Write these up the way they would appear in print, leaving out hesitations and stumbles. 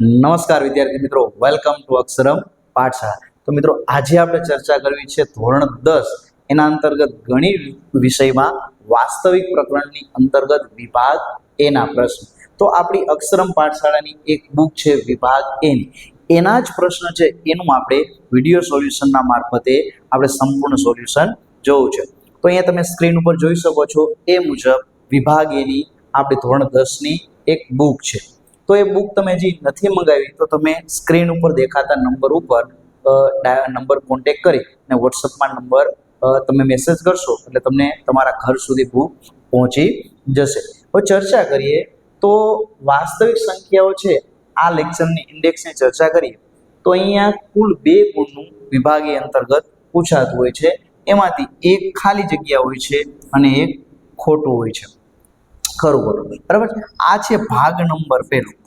નમસ્કાર વિદ્યાર્થી મિત્રો, વેલકમ ટુ અક્ષરમ પાઠશાળા. તો મિત્રો, આજે આપણે ચર્ચા કરવી છે ધોરણ 10 એના અંતર્ગત ગણિત વિષયમાં વાસ્તવિક પ્રકરણની અંતર્ગત વિભાગ એ ના પ્રશ્ન. તો આપણી અક્ષરમ પાઠશાળાની એક બુક છે વિભાગ એ ની, એના જ પ્રશ્ન છે, એનું આપણે વિડીયો સોલ્યુશનના મારફતે આપણે સંપૂર્ણ સોલ્યુશન જોવું છે. તો અહીંયા તમે સ્ક્રીન ઉપર જોઈ શકો છો એ મુજબ વિભાગ એ ની આપણી ધોરણ 10 ની એક બુક છે. તો એ બુક તમે જે નથી મંગાવી તો તમે સ્ક્રીન ઉપર દેખાતા નંબર ઉપર નંબર કોન્ટેક્ટ કરી અને વોટ્સઅપમાં નંબર તમે મેસેજ કરશો એટલે તમને તમારા ઘર સુધી બુક પહોંચી જશે. હવે ચર્ચા કરીએ તો વાસ્તવિક સંખ્યાઓ છે, આ લેક્ચરની ઇન્ડેક્સની ચર્ચા કરીએ તો અહીંયા કુલ 2 ગુણનું વિભાગીય અંતર્ગત પૂછાતું હોય છે. એમાંથી એક ખાલી જગ્યા હોય છે અને એક ખોટું હોય છે. ખરું ખોટું, બરાબર છે. આ છે ભાગ નંબર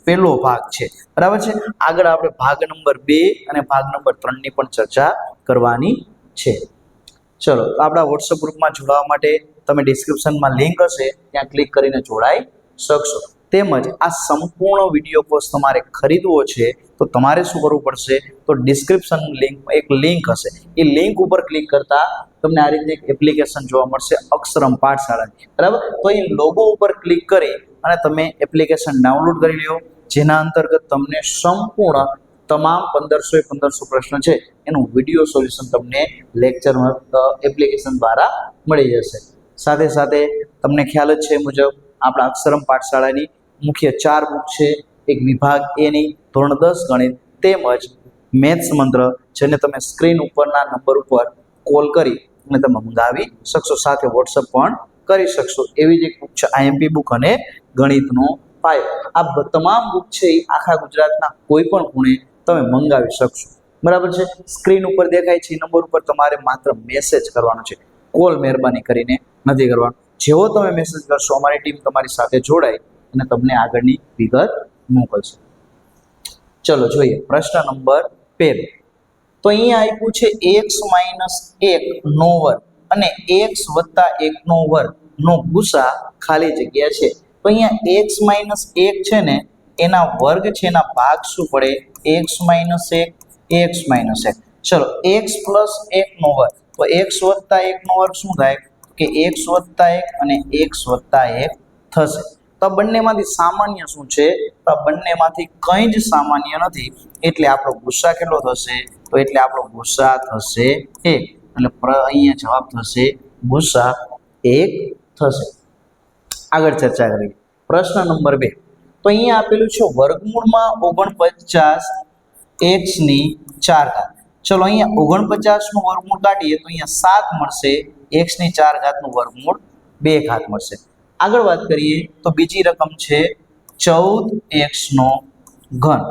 પહેલો ભાગ છે, બરાબર છે. આગળ આપણે ભાગ નંબર 2 અને ભાગ નંબર 3 ની પણ ચર્ચા કરવાની છે. ચલો, આપણા વોટ્સએપ ગ્રુપમાં જોડાવા માટે તમે ડિસ્ક્રિપ્શનમાં લિંક હશે ત્યાં ક્લિક કરીને જોડાઈ શકશો. તેમજ આ સંપૂર્ણ વિડીયો કોર્સ તમારે ખરીદવો છે તો તમારે શું કરવું પડશે, તો ડિસ્ક્રિપ્શન લિંકમાં એક લિંક હશે, એ લિંક ઉપર ક્લિક કરતા તમને આ રીતે એક એપ્લિકેશન જોવા મળશે અક્ષરમ પાઠશાળાની, બરાબર. તો એ લોગો ઉપર ક્લિક કરી અને તમે એપ્લિકેશન ડાઉનલોડ કરી લો, જેના અંતર્ગત તમને સંપૂર્ણ તમામ 1500 પ્રશ્ન છે એનું વિડીયો સોલ્યુશન તમને લેક્ચર એપ્લિકેશન દ્વારા મળી જશે. સાથે સાથે તમને ખ્યાલ જ છે એ મુજબ આપણા અક્ષરમ પાઠશાળાની મુખ્ય 4 બુક છે. એક વિભાગ એની ધોરણ 10 ગણિત તેમજ મેથ્સ મંત્ર, જેને તમે સ્ક્રીન ઉપરના નંબર ઉપર કોલ કરી અને તમે મંગાવી શકશો, સાથે વોટ્સઅપ પણ કરી શકશો. એવી જ એક બુક છે આઈએમપી બુક અને ગણિતનો પાયો. આ તમામ બુક છે એ આખા ગુજરાતના કોઈ પણ ખૂણે તમે મંગાવી શકશો, બરાબર છે. સ્ક્રીન ઉપર દેખાય છે એ નંબર ઉપર તમારે માત્ર મેસેજ કરવાનો છે, કોલ મહેરબાની કરીને નથી કરવાનો. જેવો તમે મેસેજ કરશો અમારી ટીમ તમારી સાથે જોડાય અને તમને આગળની વિગત મોકલશે. ચલો જોઈએ પ્રશ્ન નંબર 1. તો અહીંયા આપ્યું છે x - 1 નો વર્ગ અને x + 1 નો વર્ગ નો ગુસા ખાલી જગ્યા છે. તો અહીંયા x - 1 છે ને એના વર્ગ છે, એના ભાગ શું પડે, x - 1 x - 1. ચલો, x + 1 નો વર્ગ, તો x + 1 નો વર્ગ શું થાય કે x + 1 અને x + 1 થશે. તો આ બંનેમાંથી સામાન્ય શું છે, તો આ બંનેમાંથી કંઈ જ સામાન્ય નથી, એટલે આપણો ગુસા કેટલો થશે, તો એટલે આપણો ગુસા થશે 1. એટલે અહીંયા જવાબ થશે ગુસા 1 થશે. આગળ ચર્ચા કરીએ પ્રશ્ન નંબર 2. તો અહીંયા આપેલું છે વર્ગમૂળમાં 49 x ની 4 ઘાત. ચલો, અહીંયા 49 નું વર્ગમૂળ કાઢીએ તો અહીંયા 7 મળશે, x ની 4 ઘાત નું વર્ગમૂળ 2 ઘાત મળશે. આગળ વાત કરીએ તો બીજી રકમ છે 14x નો ઘન.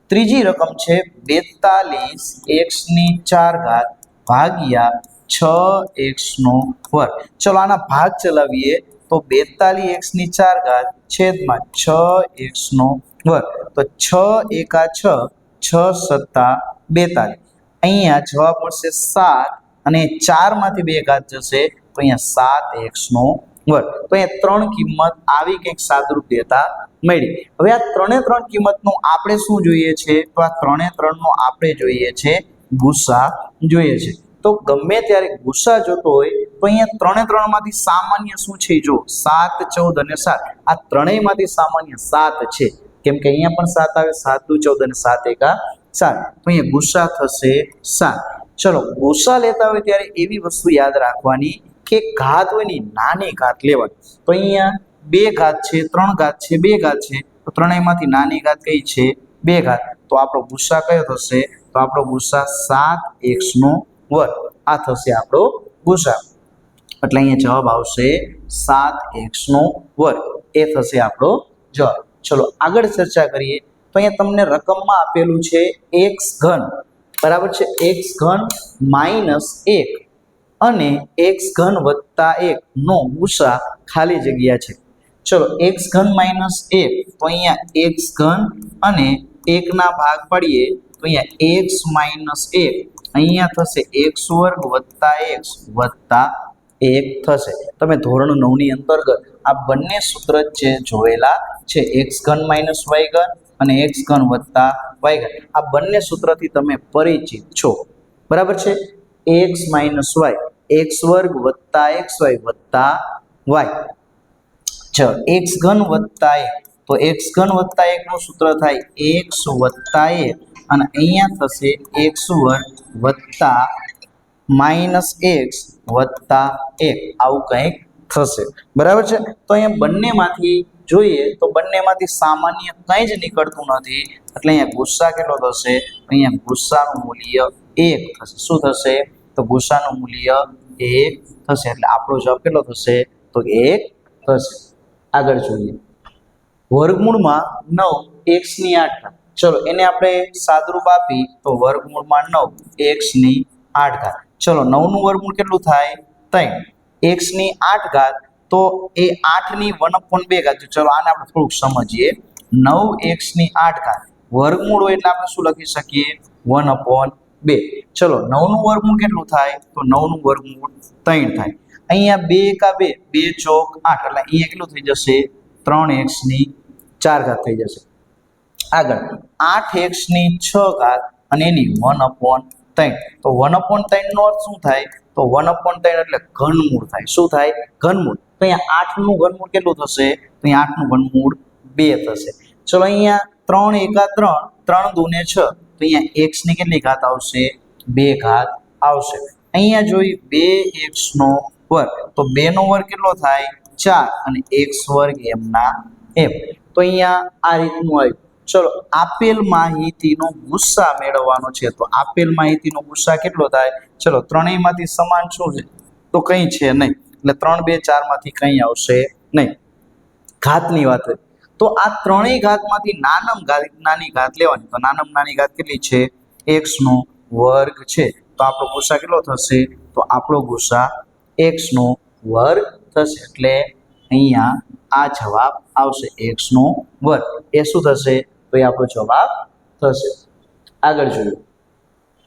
ત્રીજી રકમ છે 42 x ની 4 ઘાત ભાગ્યા 6x નો વર્ગ. ચલો, આના ભાગ ચલાવીએ તો 42x ની 4 ઘાત છેદમાં 6x નો વર્ગ. તો 6 એકા 6, 6 સત્તા 42. અહીંયા જવાબ મળશે 7 અને 4 માંથી 2 ઘાત જશે તો અહીંયા 7x નો વર્ગ. તો અહીંયા 3 કિંમત આવી કંઈક સાદરૂપ્યતા મળી. હવે આ 3 કિંમતનો આપણે શું જોઈએ છે, તો આ 3 નો આપણે જોઈએ છે ગુસા જોઈએ છે. તો ગમે ત્યારે ગુસા જોતો હોય તો અહીંયા 3 માંથી સામાન્ય શું છે, જો 7 14 અને 7, આ ત્રણેયમાંથી સામાન્ય 7 છે, કેમ કે અહીંયા પણ 7 આવે, 7 દુ 14 અને 7 એકા 7, તો અહીંયા ગુસા થશે 7. ચલો, ગુસા લેતા હોય ત્યારે એવી વસ્તુ યાદ રાખવાની કે ઘાત હોય ને નાની ઘાત લેવાની. તો અહીંયા 2 ઘાત છે, 3 ઘાત છે, 2 ઘાત છે, તો ત્રણેયમાંથી નાની ઘાત કઈ છે, 2 ઘાત. તો આપણો ગુસા કયો થશે, તો આપણો ગુસા 7x નો વર્ગ. આ થશે આપણો ગુસા, એટલે અહીંયા જવાબ આવશે 7x નો વર્ગ. એ થશે આપણો જવાબ. ચલો આગળ ચર્ચા કરીએ તો અહીંયા તમને રકમમાં આપેલું છે x ઘન, બરાબર છે, x ઘન -1 અને x ઘન + 1 નો ગુસા ખાલી જગ્યા છે. ચલો, x ઘન -1, તો અહીંયા x ઘન અને 1 ના ભાગ પાડીએ તો અહીંયા x - 1 અહીંયા થશે x² + x + 1 થશે. તમે ધોરણ 9 ની અંતર્ગત આ બંને સૂત્ર જે જોયેલા છે, x ઘન - y ઘન અને x ઘન વત્તા y ઘન આ બંને સૂત્રથી તમે પરિચિત છો બરાબર છે x માઇનસ વાય x વર્ગ વત્તા xy વત્તા y ચલો x ઘન વત્તા 1 તો x ઘન વત્તા 1 નું સૂત્ર થાય x વત્તા 1 અને અહીંયા થશે x વર્ગ વત્તા માઇનસ x વત્તા 1 આવું કંઈક થશે બરાબર છે તો અહીંયા બંનેમાંથી જોઈએ તો બંનેમાંથી સામાન્ય કંઈ જ નીકળતું નથી એટલે અહીંયા ગુસ્સા કેટલો થશે અહીંયા ગુસ્સાનું મૂલ્ય 1 થશે શું થશે તો ગુસ્સાનું મૂલ્ય 1 થશે એટલે આપણો જવાબ કેટલો થશે તો 1 થશે આગળ જોઈએ વર્ગમૂળમાં 9 x ની 8 ઘાત ચલો એને આપણે સાદરૂપ આપી તો વર્ગમૂળમાં 9 x ની 8 ઘાત ચલો 9 નું વર્ગમૂળ કેટલું થાય 3 x ની 8 ઘાત તો એ 8 ની 1/2 ઘાત ચલો આને આપણે થોડુંક સમજીએ 9 x ની 8 ઘાત વર્ગમૂળ હોય એટલે આપણે શું લખી શકીએ 1/2 ચલો 9 નું વર્ગમૂળ કેટલું થાય તો 9 નું વર્ગમૂળ 3 થાય અહીંયા 2 કા 2 2 ચોક 8 એટલે અહીંયા કેટલું થઈ જશે 3x ની 4 ઘાત થઈ જશે આગળ 8x ની 6 ઘાત અને એની 1/3 તો 1/3 નો અર્થ શું થાય તો 1/3 એટલે ઘનમૂળ થાય શું થાય ઘનમૂળ તો અહીંયા 8 નું ઘનમૂળ કેટલું થશે તો અહીંયા 8 નું ઘનમૂળ 2 થશે ચલો અહીંયા 3 એકા 3 3 દૂને 6 તો અહીંયા x ની કેટલી ઘાત આવશે 2 ઘાત આવશે અહીંયા જોઈ 2x નો વર્ગ તો 2 નો વર્ગ કેટલો થાય 4 અને x વર્ગ એમના એમ તો અહીંયા આ રીતનું આવ્યું ચલો આપેલ માહિતીનો ગુસ્સા મેળવવાનો છે તો આપેલ માહિતીનો ગુસ્સા કેટલો થાય ચલો ત્રણેયમાંથી સમાન શું છે તો કંઈ છે નહીં એટલે 3 2 4 માંથી કંઈ આવશે નહીં ઘાતની વાત તો આ ત્રણેય ઘાતમાંથી નાની ઘાત લેવાની તો નાની ઘાત કેટલી છે x નો વર્ગ છે તો આપણો ગુસ્સા કેટલો થશે તો આપણો ગુસ્સા x નો વર્ગ થશે એટલે અહીંયા આ જવાબ આવશે x નો વર્ગ એ શું થશે તો એ આપણો જવાબ થશે આગળ જોઈએ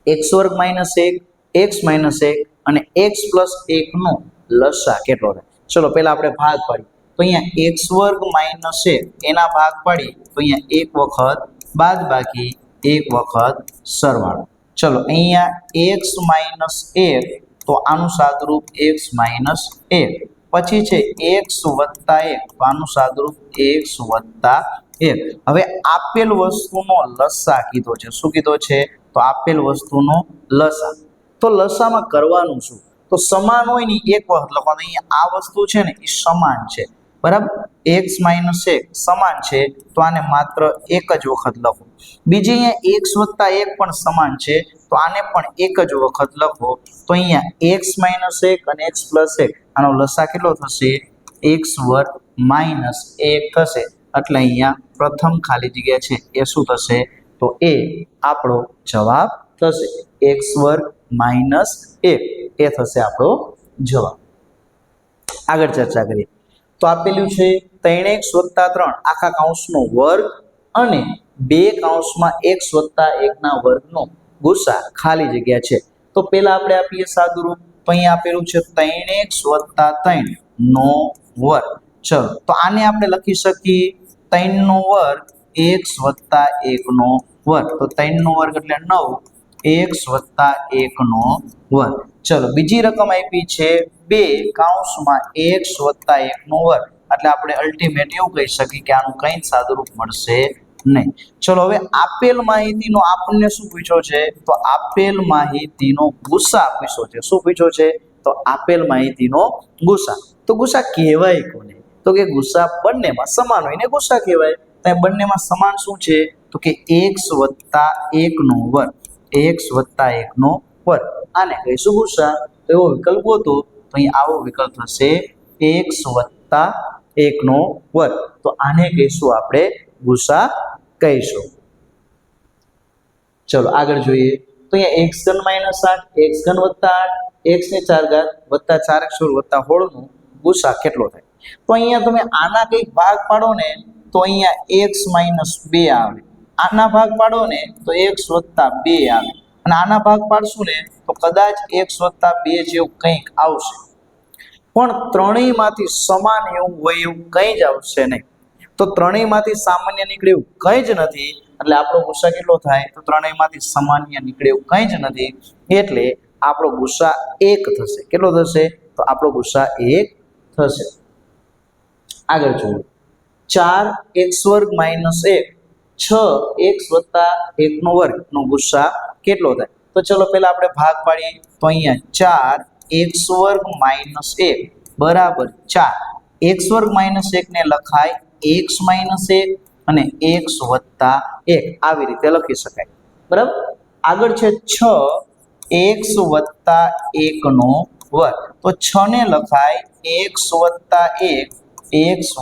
x વર્ગ માઇનસ 1 x માઇનસ 1 અને x પ્લસ 1 નો લસા કેટલો થાય ચલો પહેલા આપણે ભાગ પાડીએ તો અહીંયા x વર્ગ માઇનસ 1 એના ભાગ પાડી તો અહીંયા એક વખત બાદબાકી એક વખત સરવાળો ચલો અહીંયા x માઇનસ 1 તો આનું સાદરૂપ x માઇનસ 1 પછી છે x વત્તા 1 તો આનું સાદરૂપ x વત્તા 1 હવે આપેલ વસ્તુનો લસા કીધો છે શું કીધો છે તો આપેલ વસ્તુનો લસા તો લસામાં કરવાનું શું તો સમાન હોય ને એક વખત લખવાનું અહીંયા આ વસ્તુ છે ને એ સમાન છે બરાબર x માઇનસ 1 સમાન છે તો આને માત્ર એક જ વખત લખો બીજી અહીંયા x વત્તા 1 પણ સમાન છે તો આને પણ એક જ વખત લખો તો અહીંયા x માઇનસ 1 અને x પ્લસ 1 આનો લસા કેટલો થશે x વર્ગ માઇનસ 1 થશે એટલે અહીંયા પ્રથમ ખાલી જગ્યા છે એ શું થશે તો એ આપણો જવાબ થશે x વર્ગ માઇનસ 1 એ થશે આપણો જવાબ આગળ ચર્ચા કરીએ તો આપેલું છે 3x વત્તા 3 આખા કૌંસનો વર્ગ અને 2 કૌંસમાં x વત્તા 1 ના વર્ગનો ગુસા ખાલી જગ્યા છે તો પહેલા આપણે આપીએ સાદુરૂપ તો અહીં આપેલું છે 3x વત્તા 3 નો વર્ગ ચલો તો આને આપણે લખી શકીએ 3 નો વર્ગ x વત્તા 1 નો વર્ગ તો 3 નો વર્ગ એટલે 9 x વત્તા 1 નો વર્ગ ચલો બીજી રકમ આપી છે 2 કૌંસમાં x વત્તા 1 નો વર્ગ એટલે આપણે અલ્ટિમેટ એવું કહી શકીએ કે આનું કંઈ સાદુરૂપ મળશે નહીં ચલો હવે આપેલ માહિતીનો આપણને શું પૂછ્યો છે તો આપેલ માહિતીનો ગુસા પૂછ્યો છે શું પૂછ્યો છે તો આપેલ માહિતીનો ગુસા તો ગુસા કહેવાય કોને તો કે ગુસા બંનેમાં સમાન હોય ને ગુસા કહેવાય તો બંનેમાં સમાન શું છે તો કે x વત્તા 1 નો વર્ગ x વત્તા 1 નો વર્ગ આને કહીશું ગુસા તો એવો વિકલ્પ ગોતો તો અહીં આવો વિકલ્પ થશે x વત્તા 1 નો વર્ગ તો આને કહીશું આપણે ગુસા કહીશું ચલો આગળ જોઈએ તો અહીંયા x ઘન માઇનસ 8 x ઘન વત્તા 8 x ની 4 ઘાત વત્તા 4x વત્તા 16 નો ગુસા કેટલો થાય તો અહીંયા તમે આના કંઈક ભાગ પાડો ને તો અહીંયા x માઇનસ 2 આવે આના ભાગ પાડો ને તો x વત્તા 2 આવે અને આના ભાગ પાડશું ને તો કદાચ x વત્તા 2 જેવું કંઈક આવશે પણ ત્રણેયમાંથી સમાન એવું હોય એવું કંઈ જ આવશે નહીં તો ત્રણેયમાંથી સામાન્ય નીકળે એવું કંઈ જ નથી, એટલે આપણો ગુસ્સા કેટલો થાય? તો ત્રણેયમાંથી સામાન્ય નીકળે એવું કંઈ જ નથી, એટલે આપણો ગુસ્સા 1 થશે. કેટલો થશે? તો આપણો ગુસ્સા 1 થશે. આગળ જોઈએ 4x² - 1 6x + 1 નો વર્ગ નો ગુસ્સા કેટલો થાય? તો ચલો પહેલા આપણે ભાગ પાડીએ. તો અહીંયા 4x² - 1 બરાબર 4. x² - 1 ને લખાય x - 1 અને x + 1 આવી રીતે લખી શકાય. બરાબર. આગળ છે 6x + 1 નો વર્ગ. તો 6 ને લખાય x + 1 x +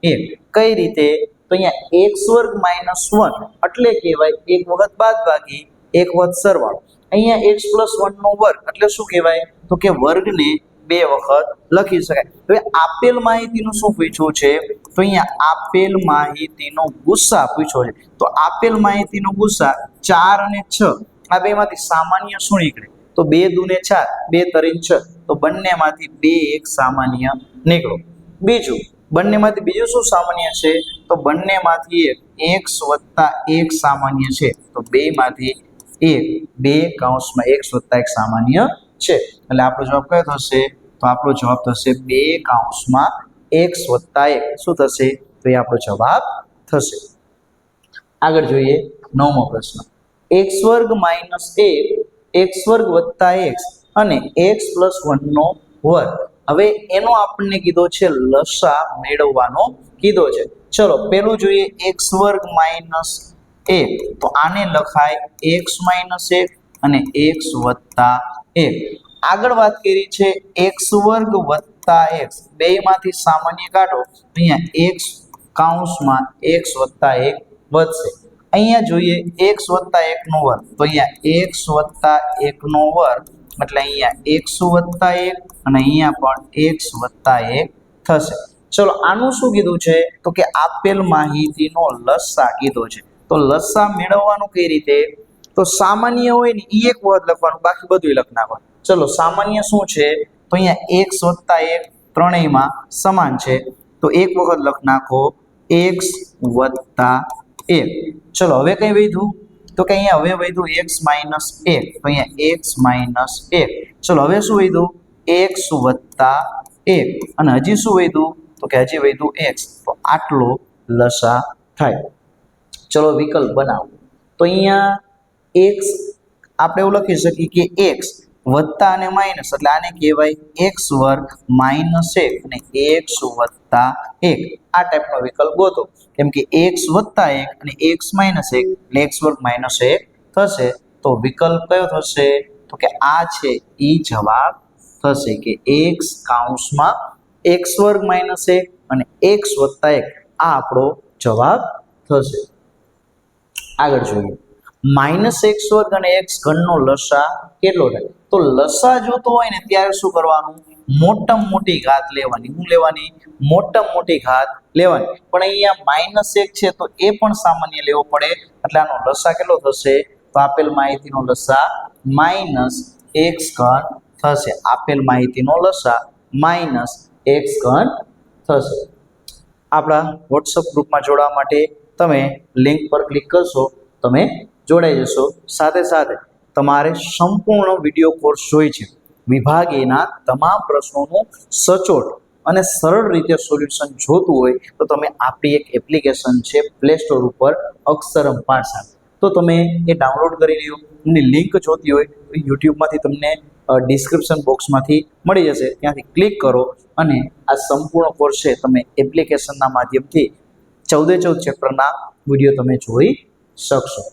1. કઈ રીતે? તો અહીંયા x² - 1 એટલે કહેવાય એક વખત બાદબાકી એક વખત સરવાળો. અહીંયા x + 1 નો વર્ગ એટલે શું કહેવાય? તો કે વર્ગને 2 વખત લખી શકાય. હવે આપેલ માહિતીનું શું પૂછ્યું છે? તો અહીંયા આપેલ માહિતીનો ગુસ્સા પૂછ્યો છે. તો આપેલ માહિતીનો ગુસ્સા 4 અને 6 આ બેમાંથી સામાન્ય શું નીકળે? તો 2 × 2 = 4, 2 × 3 = 6. તો બંનેમાંથી 2 એક સામાન્ય નીકળો. બીજું બંનેમાંથી બીજું શું સામાન્ય છે? તો બંનેમાંથી એક x + 1 સામાન્ય છે. તો બેમાંથી 2 x + 1 સામાન્ય છે. એટલે આપણો જવાબ કયો થશે? તો આપણો જવાબ થશે 2 x + 1. શું થશે? તો એ આપણો જવાબ થશે. આગળ જોઈએ 9મો પ્રશ્ન. x² - 1 x² + x અને x + 1 નો વર્ગ. હવે એનો આપણને કીધો છે લસા મેળવવાનો કીધો છે. ચલો પેલું જોઈએ x² - 1. તો આને લખાય x - 1 અને x + 1. આગળ વાત કરી છે x² + x. બેમાંથી સામાન્ય કાઢો. અહીંયા x x + 1 વધશે. અહીંયા જોઈએ x + 1 નો વર્ગ. તો અહીંયા x + 1 નો વર્ગ એટલે અહીંયા x + 1 અને અહીંયા પણ x + 1 થશે. ચલો આનું શું કીધું છે? તો કે આપેલ માહિતીનો લસા કીધો છે. તો લસા મેળવવાનું કઈ રીતે? તો સામાન્ય હોય ને એ એક વખત લખવાનું, બાકી બધું લખી નાખવાનું. ચલો સામાન્ય શું છે? તો અહીંયા x + 1 ત્રણેયમાં સમાન છે. તો એક વખત લખી નાખો x + 1. ચલો હવે કઈ વધ્યું? તો કે અહીંયા હવે વધ્યું x - 1. તો અહીંયા x - 1. ચલો હવે શું વધ્યું? x + 1 અને હજી શું વધ્યું? તો કે હજી વધ્યું x. તો આટલો લસા થાય. ચલો વિકલ્પ બનાવો. તો અહીંયા x આપણે એવું લખી શકીએ કે x વત્તા અને માઇનસ એટલે આને કહેવાય x² - 1 અને x + 1. આ ટાઈપનો વિકલ્પ ગોતો. કેમ કે x + 1 અને x - 1 એટલે x² - 1 થશે. તો વિકલ્પ કયો થશે? તો કે આ છે ઈ જવાબ થશે કે x x² - 1 અને x + 1 આ આપણો જવાબ થશે. આગળ જોઈએ -x² અને x³ નો લસા કેટલો થાય? તો લસા જોતો હોય ને ત્યારે શું કરવાનું? મોટામાં મોટી ઘાત લેવાની. શું લેવાની? મોટામાં મોટી ઘાત લેવાની. પણ અહીંયા -1 છે તો એ પણ સામાન્ય લેવો પડે. એટલે આનો લસા કેટલો થશે? તો આપેલ માહિતીનો લસા -x³ થશે. આપેલ માહિતીનો લસા -x³ થશે. આપણા WhatsApp ગ્રુપમાં જોડાવા માટે તમે લિંક પર ક્લિક કરશો, તમે જોડાઈ જશો. સાથે સાથે તમારે સંપૂર્ણ વિડીયો કોર્સ જોઈ છે. વિભાગ એના તમામ પ્રશ્નોનું સચોટ અને સરળ રીતે સોલ્યુશન જોતું હોય તો તમે આપણી એક એપ્લિકેશન છે પ્લે સ્ટોર ઉપર અક્ષરમ પાઠશાળા, તો તમે એ ડાઉનલોડ કરી લ્યો. એની લિંક જોતી હોય તો યુટ્યુબમાંથી તમને ડિસ્ક્રિપ્શન બોક્સમાંથી મળી જશે. ત્યાંથી ક્લિક કરો અને આ સંપૂર્ણ કોર્સ છે તમે એપ્લિકેશનના માધ્યમથી 14 ચેપ્ટરના વિડીયો તમે જોઈ શકશો.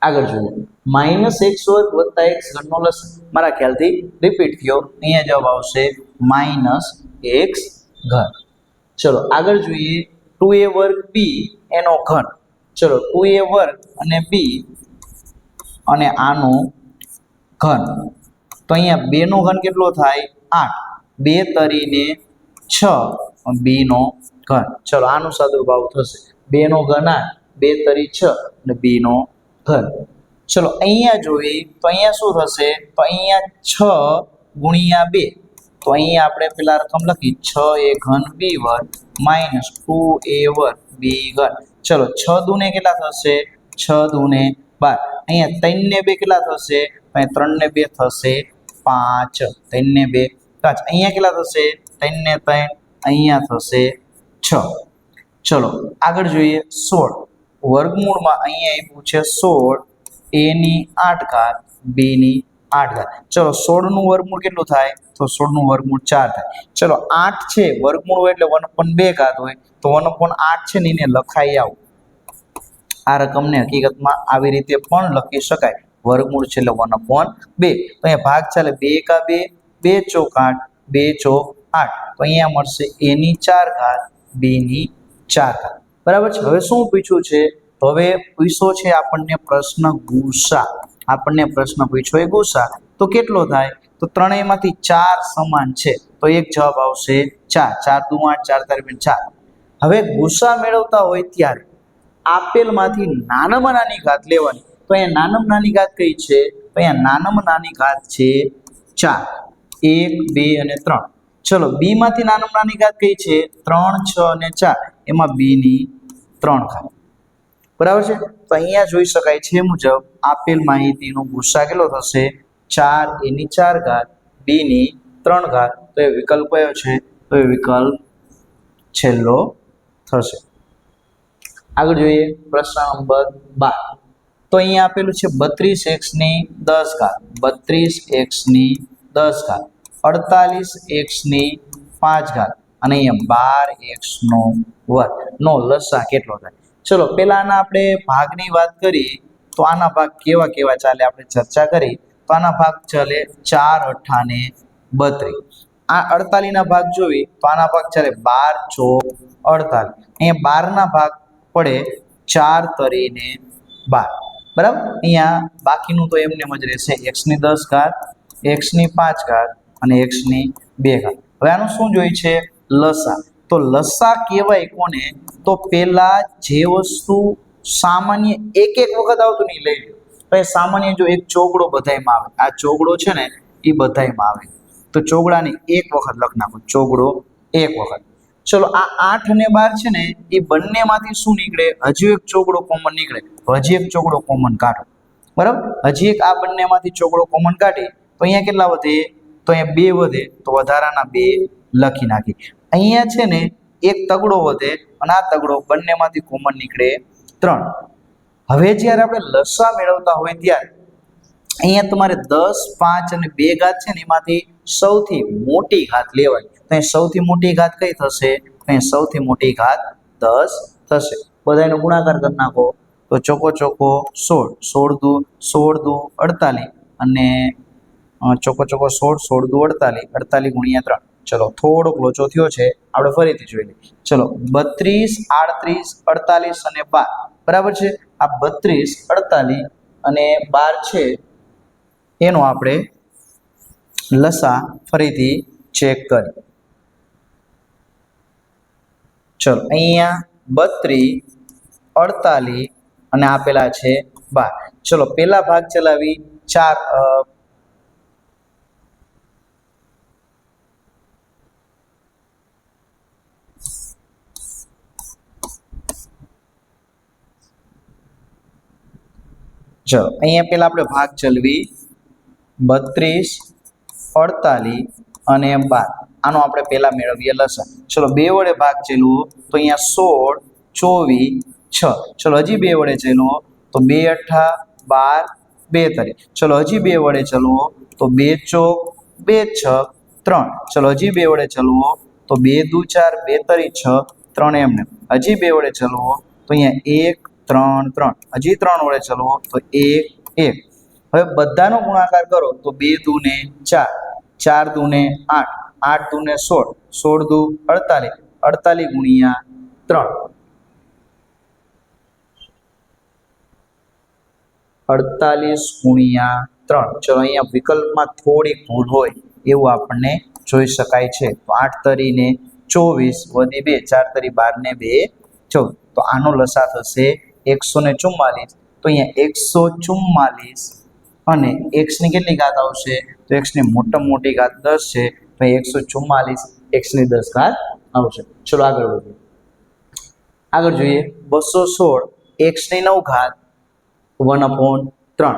આગળ જોઈએ -x² + x³ નો લસા. મારા ખ્યાલથી રિપીટ થયો. અહીંયા જવાબ આવશે -x². ચલો આગળ જોઈએ 2a² b એનો ઘન. ચલો 2a² અને b અને આનો ઘન. તો અહીંયા 2 નો ઘન કેટલો થાય? 8. 2 × 6 b નો ઘન. ચલો આનું સાદુભાવ થશે 2 નો ઘન 8, 2 × 6 અને b નો ઘન. ચલો અહીંયા જોઈએ તો અહીંયા શું થશે? તો અહીંયા 6 × 2 તો અહીંયા આપણે પેલા રકમ લખી 6a³ b² minus 2a² b². ચલો 6 દૂને કેટલા થશે? 6 દૂને 12. અહીંયા 3 ને 2 કેટલા થશે? 3 ને 2 થશે 5. 3 ને 2 5. અહીંયા કેટલા થશે? 3 ને 3 અહીંયા થશે 6. ચલો આગળ જોઈએ 16 વર્ગમૂળમાં અહીંયા આપ્યું છે 16 a⁸ b⁸. ચલો 16 નું વર્ગમૂળ કેટલું થાય? તો 16 નું વર્ગમૂળ 4 થાય. ચલો 8 છે વર્ગમૂળ હોય એટલે 1/2 હોય તો 1/8 છે ને એને લખાઈ આવું. આ રકમને હકીકતમાં આવી રીતે પણ લખી શકાય. વર્ગમૂળ છે એટલે 1/2. તો અહીંયા ભાગ ચાલે 2 કા 2 2 ચોક 8 2 ચોક 8. તો અહીંયા મળશે a⁴ b⁴. બરાબર છે. હવે શું પૂછ્યું છે? તો હવે પૂછ્યો છે આપણને પ્રશ્ન ગુસા. આપણને પ્રશ્ન પૂછ્યો એ ગુસા તો કેટલો થાય? તો ત્રણેયમાંથી 4 સમાન છે તો એક જવાબ આવશે 4. 4 દુ 8 4 તારી 4. હવે ગુસા મેળવતા હોય ત્યારે આપેલમાંથી નાનામાં નાની ઘાત લેવાની. તો અહીંયા નાનામાં નાની ઘાત કઈ છે? તો અહીંયા નાનામાં નાની ઘાત છે 4. 1 2 અને 3. ચલો b માંથી નાનામાં નાની ઘાત કઈ છે? 3 6 અને 4. એમાં b⁴. બરાબર છે. તો અહીંયા જોઈ શકાય છે મુજબ આપેલ માહિતીનો ગુસા કેટલો થશે? 4a⁴ b⁴. તો એ વિકલ્પ કયો છે? તો એ વિકલ્પ છેલ્લો થશે. આગળ જોઈએ પ્રશ્ન નંબર 12. તો અહીંયા આપેલું છે 32x⁻10, 32x⁻10, 48x⁵ અને અહીંયા 12x² નો લસા કેટલો થાય? ચલો પેલા આના આપણે ભાગની વાત કરી તો આના ભાગ કેવા કેવા ચાલે આપણે ચર્ચા કરી. તો આના ભાગ ચાલે 4 × 8 = 32. આ 48 ના ભાગ જોવી તો આના ભાગ ચાલે 12 ચોક 48. અહીંયા 12 ના ભાગ પડે 4 તરીને 12. બરાબર. અહીંયા બાકીનું તો એમને જ રહેશે x⁻10, x⁵ અને x⁵. હવે આનું શું જોઈએ છે? લસા. તો લસા કહેવાય કોને? તો પેલા જે વસ્તુ સામાન્ય એક વખત આવતું નહીં લઈ લો. તો એ સામાન્ય જો એક ચોગડો બધાયમાં આવે. આ ચોગડો છે ને એ બધાયમાં આવે. તો ચોગડાને એક વખત લખ નાખો. ચોગડો એક વખત. ચલો આ 8 અને 12 છે ને એ બંનેમાંથી શું નીકળે? હજી એક ચોગડો કોમન નીકળે. હજી એક ચોગડો કોમન કાઢો. બરાબર. હજી એક આ બંનેમાંથી ચોગડો કોમન કાઢી તો અહીંયા કેટલા વધે? તો અહીંયા 2 વધે. તો વધારાના 2 લખી નાખી. અહીંયા છે ને એક તગડો વધે અને આ તગડો બંનેમાંથી કોમન નીકળે 3. હવે જ્યારે આપણે લસા મેળવતા હોય ત્યારે અહીંયા તમારે 10 5 અને 2 ઘાત છે ને એમાંથી સૌથી મોટી ઘાત લેવાની. તો અહીં સૌથી મોટી ઘાત કઈ થશે? અહીં સૌથી મોટી ઘાત 10 થશે. બધાનો ગુણાકાર કરી નાખો તો ચોકો ચોકો 16 16 દુ 16 દુ 48 અને ચોકો ચોકો 16 16 દુ 48 48 × 3. ચલો થોડોક લોચો થયો છે આપણે ફરીથી જોઈ લઈએ. ચલો 32 38 48 અને 12. બરાબર છે. આ 32 48 અને 12 છે એનો આપણે લસા ફરીથી ચેક કરી. ચલો અહીંયા 32 48 અને આપેલા છે 12. ચલો પેલા ભાગ ચલાવી 4 ચલો અહીંયા પેલા આપણે ભાગ ચલવી 32 48 અને 12. આનો આપણે પેલા મેળવીએ લસા. ચલો 2 વડે ભાગ ચેલવો તો અહીંયા 16 24 6. ચલો હજી 2 વડે ચેલવો તો 2 × 8 12 2 તરી. ચલો હજી 2 વડે ચલવો તો 2 ચોક 2 6 3. ચલો હજી 2 વડે ચલવો તો 2 દુ 4 2 તરી 6 3 એમને. હજી 2 વડે ચલવો તો અહીંયા 1 3 3. હજી 3 વડે ચલવો તો 1 1. હવે બધાનો ગુણાકાર કરો તો 2 દુ ને 4 4 દુ ને 8 8 દુ ને 16 16 દુ 48 48 × 3 48 × 3. ચલો અહીંયા વિકલ્પમાં થોડીક ભૂલ હોય એવું આપણને જોઈ શકાય છે. તો 8 તરીને 24 વધી 2 4 તરી 12 ને 2 14. તો આનો લસા થશે 144. તો અહીંયા 144 અને x ની કેટલી ઘાત આવશે? તો x ની મોટામાં મોટી ઘાત 10 છે તો ભાઈ 144 x ની 10 ઘાત આવશે. ચલો આગળ વધીએ. આગળ જોઈએ 216 x ની 9 ઘાત 1/3.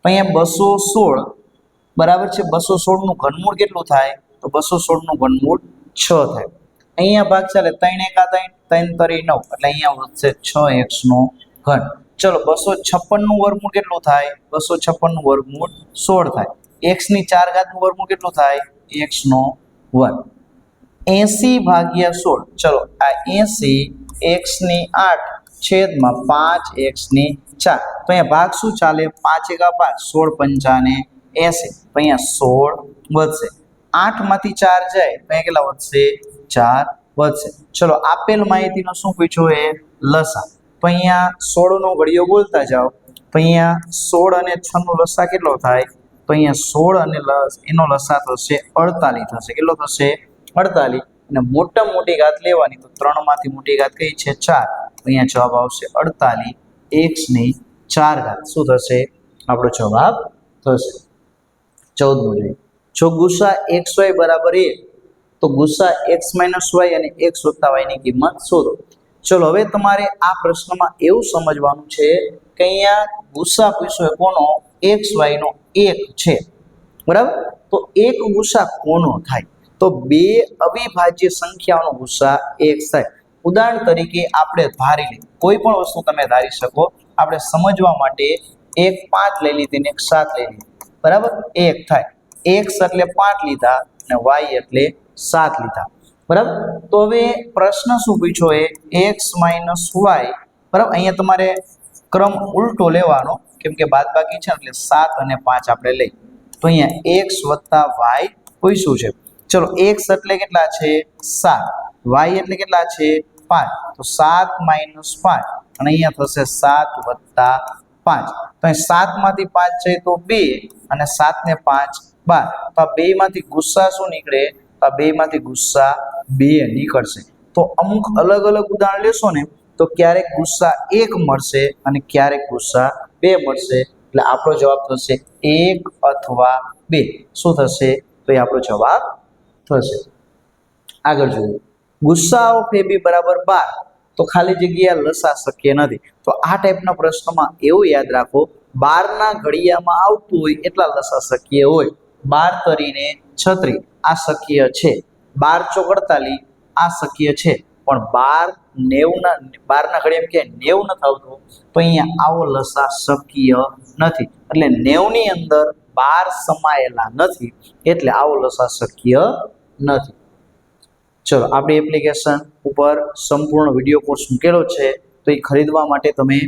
અહીંયા 216 બરાબર છે 216 નું ઘનમૂળ કેટલું થાય તો 216 નું ઘનમૂળ 6 થાય. અહીંયા ભાગ ચાલે 3 એકા 3 3 તરી 9 એટલે અહીંયા વધશે 6x નો ઘન. ચલો 256 નું વર્ગમૂળ કેટલું થાય 256 નું વર્ગમૂળ 16 થાય. x ની 4 ઘાત નું વર્ગમૂળ કેટલું થાય x નો વર્ગ. 80 ભાગ્યા 16 ચલો આ 80 x ની 8 છેદમાં 5 x ની 4. તો અહીંયા ભાગ શું ચાલે 5 એકા 5 16 પંચાને 80. તો અહીંયા 16 વધશે. 8 માંથી 4 જાય તો અહીંયા કેટલા વધશે 4 વધશે. ચલો આપેલ માહિતીનો શું પૂછ્યો એ લસા. તો અહીંયા 16 નો ઘડિયો બોલતા જાઓ તો અહીંયા 16 અને 6 નો લસા કેટલો થાય તો અહીંયા 16 અને એનો લસા થશે 48 થશે. કેટલો થશે 48. અને મોટા મોટી ઘાત લેવાની તો 3 માંથી મોટી ઘાત કઈ છે 4. અહીંયા જવાબ આવશે 48 x ની 4 ઘાત. શું થશે આપણો જવાબ થશે 14 મો જોઈએ. જો ગુસા xy બરાબર 1 તો ગુસા x y અને x + y ની કિંમત શોધો. ચલો હવે તમારે આ પ્રશ્નમાં એવું સમજવાનું છે કે અહીંયા ગુસા પૂછ્યો કોનો xy નો 1 છે બરાબર. તો એક ગુસા કોનો થાય તો બે અવિભાજ્ય સંખ્યાઓનો ગુસા 1 થાય. ઉદાહરણ તરીકે આપણે ધારી લઈએ કોઈ પણ વસ્તુ તમે ધારી શકો. આપણે સમજવા માટે એક 5 લઈ લીધી ને એક 7 લઈ લીધી બરાબર 1 થાય. x એટલે 5 લીધા અને y એટલે 7 લીધા બરાબર. તો હવે પ્રશ્ન શું પૂછ્યો એ x - y બરાબર. અહીંયા તમારે ક્રમ ઉલટો લેવાનો કેમ કે બાદબાકી છે એટલે 7 અને 5 આપણે લઈ. તો અહીંયા x + y પૂછ્યું છે. ચલો x એટલે કેટલા છે 7 y એટલે કેટલા છે 5 તો 7 - 5 અને અહીંયા થશે 7 + 5. તો અહીં 7 માંથી 5 જાય તો 2 અને 7 ને 5 12. તો આ બે માંથી ગુસ્સા શું નીકળે તો આ બે માંથી ગુસ્સા 2 નીકળશે. તો અમુક અલગ અલગ ઉદાહરણ લેશો ને તો ક્યારેક ગુસ્સા 1 મળશે અને ક્યારેક ગુસ્સા 2 મળશે. એટલે આપણો જવાબ થશે 1 અથવા 2. શું થશે તો એ આપણો જવાબ થશે. આગળ જોઈએ ગુસ્સા ઓફ AB બરાબર 12 તો ખાલી જગ્યા લસા શક્ય નથી. તો આ ટાઈપના પ્રશ્નમાં એવું યાદ રાખો 12 ના ઘડિયામાં આવતું હોય એટલા લસા શક્ય હોય. 12 તરીને 36 આ શક્ય છે. 12 ચોક 48 આ શક્ય છે. પણ 12 ના ઘડિયામાં કે 90 નથી આવતું તો અહીંયા આવો લસા શક્ય નથી. એટલે 90 ની અંદર 12 સમાયેલા નથી એટલે આવો લસા શક્ય નથી. ચલો આપણી એપ્લિકેશન ઉપર સંપૂર્ણ વિડીયો કોર્સ મૂકેલો છે તો એ ખરીદવા માટે તમે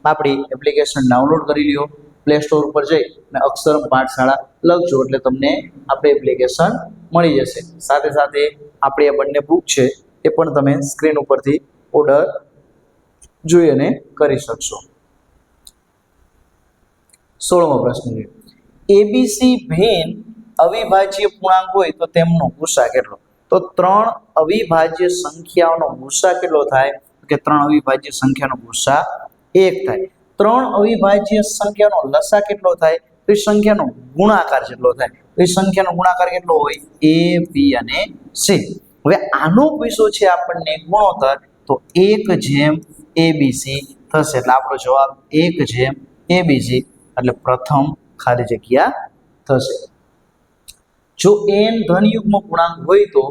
આપણી એપ્લિકેશન ડાઉનલોડ કરી લ્યો. પ્લે સ્ટોર ઉપર જઈ અને અક્ષરમ પાઠશાળા લખજો એટલે તમને આપણી એપ્લિકેશન મળી જશે. સાથે સાથે આપણી આ બંને બુક છે એ પણ તમે સ્ક્રીન ઉપરથી ઓર્ડર જોઈ અને કરી શકશો. 16મો પ્રશ્ન છે ABC ભિન્ન અવિભાજ્ય પૂર્ણાંક હોય તો તેમનો ગુસા કેટલો. તો 3 અવિભાજ્ય સંખ્યાઓનો ગુસા કેટલો થાય કે 3 અવિભાજ્ય સંખ્યાનો ગુસા 1 થાય. 3 અવિભાજ્ય સંખ્યાનો લસા કેટલો થાય તો એ સંખ્યાનો ગુણાકાર કેટલો થાય તો એ સંખ્યાનો ગુણાકાર કેટલો હોય A B અને C. હવે આનો પૂછ્યો છે આપણને ગુણોત્તર તો 1/ABC થશે. એટલે આપણો જવાબ 1/ABC એટલે પ્રથમ ખાલી જગ્યા થશે. જો n ધન યુગ્મ પૂર્ણાંક હોય તો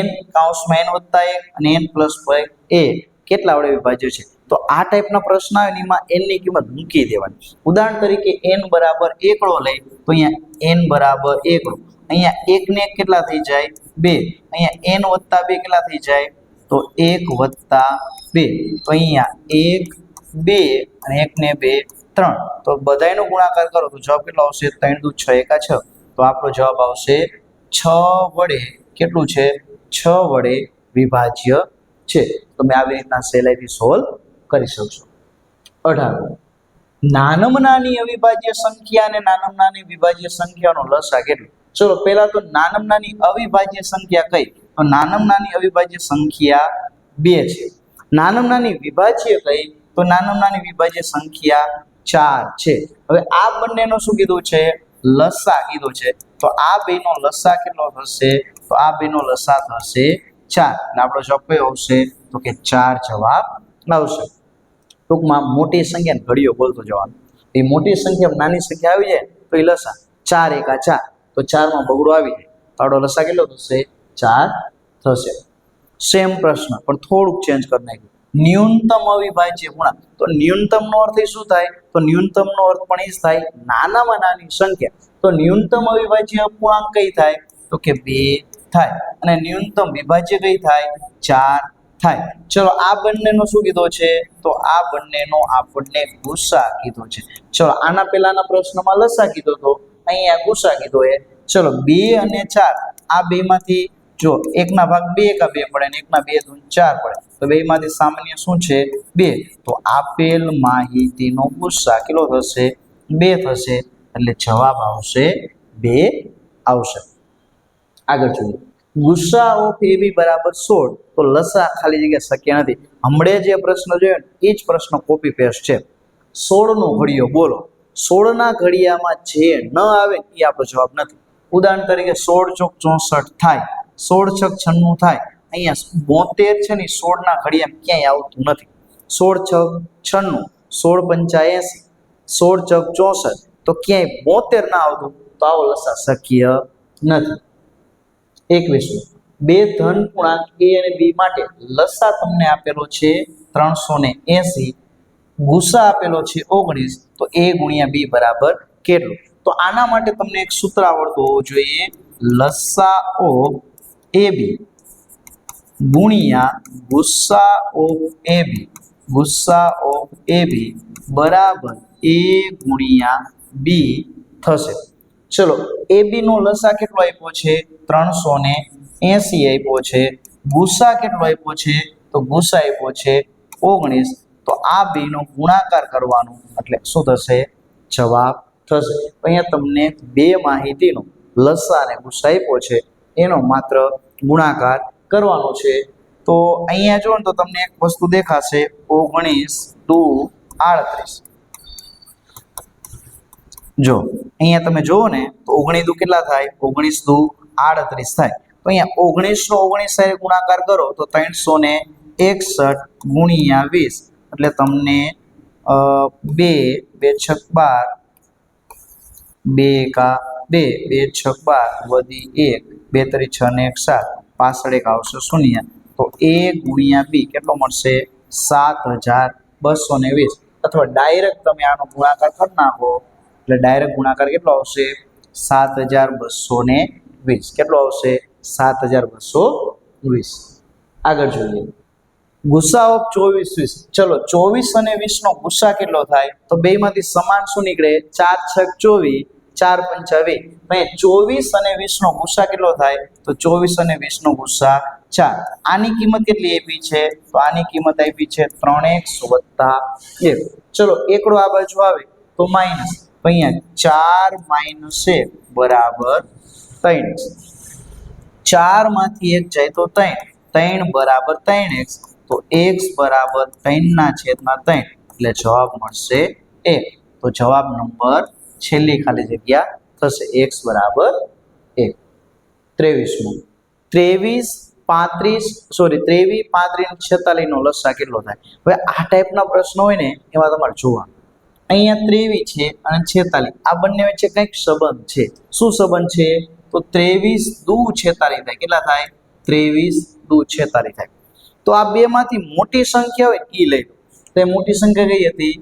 n કૌંસમાં n + 1 અને n + 1 એ કેટલા વડે વિભાજ્ય છે. તો આ ટાઈપના પ્રશ્ન આવે ને એમાં n ની કિંમત મૂકી દેવાની. ઉદાહરણ તરીકે n બરાબર 1 લઈ તો અહીંયા n બરાબર 1 અહીંયા 1 ને 1 કેટલા થઈ જાય 2. અહીંયા n + 2 કેટલા થઈ જાય તો 1 + 2. તો અહીંયા 1 2 અને 1 ને 2 3. તો બધાયનો ગુણાકાર કરો તો જવાબ કેટલો આવશે 3 દુ 6 એકા 6. તો આપણો જવાબ આવશે 6 વડે કેટલું છે 6 વડે વિભાજ્ય છે. તમે આવી રીતના સહેલાઈથી સોલ્વ કરી શકશો. 18 નાનામાં નાની અવિભાજ્ય સંખ્યા અને નાનામાં નાની વિભાજ્ય સંખ્યાનો લસા કેટલો. ચલો પહેલા તો નાનામાં નાની અવિભાજ્ય સંખ્યા કઈ તો નાનામાં નાની અવિભાજ્ય સંખ્યા 2 છે. નાનામાં નાની વિભાજ્ય કઈ તો નાનામાં નાની વિભાજ્ય સંખ્યા 4 છે. હવે આ બંનેનો શું કીધું છે લસા કીધું છે. તો આ બેનો લસા કેટલો થશે? તો આ બેનો લસા થશે 4. એટલે આપણો જવાબ કયો આવશે? તો કે 4 જવાબ આવશે. ટૂંકમાં મોટી સંખ્યા ઘડીઓ બોલતો જવાનું. એ મોટી સંખ્યા નાની સંખ્યા આવી જાય તો એ લસા 4 એકા 4, તો 4 માં બગડો આવી જાય તો આપણો લસા કેટલો થશે? 4 થશે. સેમ પ્રશ્ન પણ થોડુંક ચેન્જ કરી નાખ્યું. ન્યૂનતમ અવિભાજ્ય પૂર્ણાંક. તો ન્યૂનતમનો અર્થ શું થાય? તો ન્યૂનતમનો અર્થ પણ એ જ થાય નાનામાં નાની સંખ્યા. તો ન્યૂનતમ અવિભાજ્ય પૂર્ણાંક કઈ થાય? તો કે 2 થાય. અને ન્યૂનતમ વિભાજ્ય કઈ થાય? 4 થાય. ચલો આ બંનેનો શું કીધો છે? તો આ બંનેનો આપણને ગુસા કીધો છે. ચલો આના પહેલાના પ્રશ્નમાં લસા કીધો તો અહીંયા ગુસા કીધો એ. ચલો 2 અને 4 આ બેમાંથી જો એકના ભાગ 2 એકા 2 પડે અને એકના 2 દૂન 4 પડે તો બેમાંથી સામાન્ય શું છે? 2. તો આપેલ માહિતીનો ગુસા કેટલો થશે? 2 થશે. એટલે જવાબ આવશે 2 આવશે. આગળ જોઈએ. ગુસા ઓફ AB બરાબર 16. તો લસા ખાલી જગ્યા શક્ય નથી. હમણે જે પ્રશ્ન જોયો એ જ પ્રશ્ન કોપી પેસ્ટ છે. 16 નો ઘડિયો બોલો. 16 ના ઘડિયામાં જે ન આવે એ આપણો જવાબ નથી. ઉદાહરણ તરીકે 16 ચોક 64 થાય, 16 છક 96 થાય. અહીંયા 72 છે ને 16 ના ઘડિયામાં ક્યાંય આવતું નથી. 16 છક 96, 16 પંચા 80, 16 ચોક 64 તો ક્યાંય 72 ના આવતું તો આવો લસા શક્ય નથી. 21. બે ધન પૂર્ણાંક A અને B માટે લસા તમને આપેલો છે 380, ગુસા આપેલો છે 19, તો A ગુણ્યા B બરાબર કેટલું? તો આના માટે તમને એક સૂત્ર આવડતું હોવું જોઈએ. લસા ઓફ AB ગુણ્યા ગુસા ઓફ AB, ગુસા ઓફ AB બરાબર A ગુણ્યા B થશે. ચલો AB નો લસા કેટલો આપ્યો છે? 380 આપ્યો છે. ગુસા કેટલો આપ્યો છે? તો ગુસા આપ્યો છે 19. તો આ બે નો ગુણાકાર કરવાનો એટલે શું થશે? જવાબ થશે. અહીંયા તમને બે માહિતીનો લસા અને ગુસા આપ્યો છે એનો માત્ર ગુણાકાર કરવાનો છે. તો અહીંયા જો તો તમને એક વસ્તુ દેખાશે 19 2 38. જો અહીંયા તમે જુઓ ને તો 19 દુ કેટલા થાય? 19 દુ 38 થાય. તો અહીંયા 19 નો 19 સાથે ગુણાકાર કરો તો 361 ગુણ્યા 20 એટલે તમને 2 2 છક 12, 2 એકા 2, 2 છક 12 વધી 1, 2 તરી 6 ને 1 7, પાછળ એક આવશે શૂન્ય. તો A ગુણ્યા B કેટલો મળશે? 7220. અથવા ડાયરેક્ટ તમે આનો ગુણાકાર કરી નાખો એટલે ડાયરેક્ટ ગુણાકાર કેટલો આવશે? 7220. કેટલો આવશે? 7220. આગળ જોઈએ. ગુસા ઓફ 24 20. ચલો 24 અને 20 નો ગુસા કેટલો થાય? તો બેમાંથી સમાન શું નીકળે? 4 છક 24, 4 પંચા 20. અહીંયા 24 અને 20 નો ગુસા કેટલો થાય? તો 24 અને 20 નો ગુસા 4. આની કિંમત કેટલી આપી છે? તો આની કિંમત આપી છે 3x + 1. ચલો એકડો આ બાજુ આવે તો માઈનસ. અહીંયા 4 - 1 બરાબર 3x. 4 માંથી 1 જાય તો 3, 3 બરાબર 3x. તો x બરાબર 3/3 એટલે જવાબ મળશે 1. તો જવાબ નંબર છેલ્લી ખાલી જગ્યા થશે x બરાબર 1. 23મો. 23 35 અને 46 નો લસા કેટલો થાય? હવે આ ટાઈપના પ્રશ્નો હોય ને એમાં તમારે જોવાનું. અહીંયા 23 છે અને 46 આ બંને વચ્ચે કંઈક સંબંધ છે. શું સંબંધ છે? તો 23 દુ 46 થાય. કેટલા થાય? 23 દુ 46 થાય. તો આ બે માંથી મોટી સંખ્યા હોય એ લઈ લો. તો એ મોટી સંખ્યા કઈ હતી?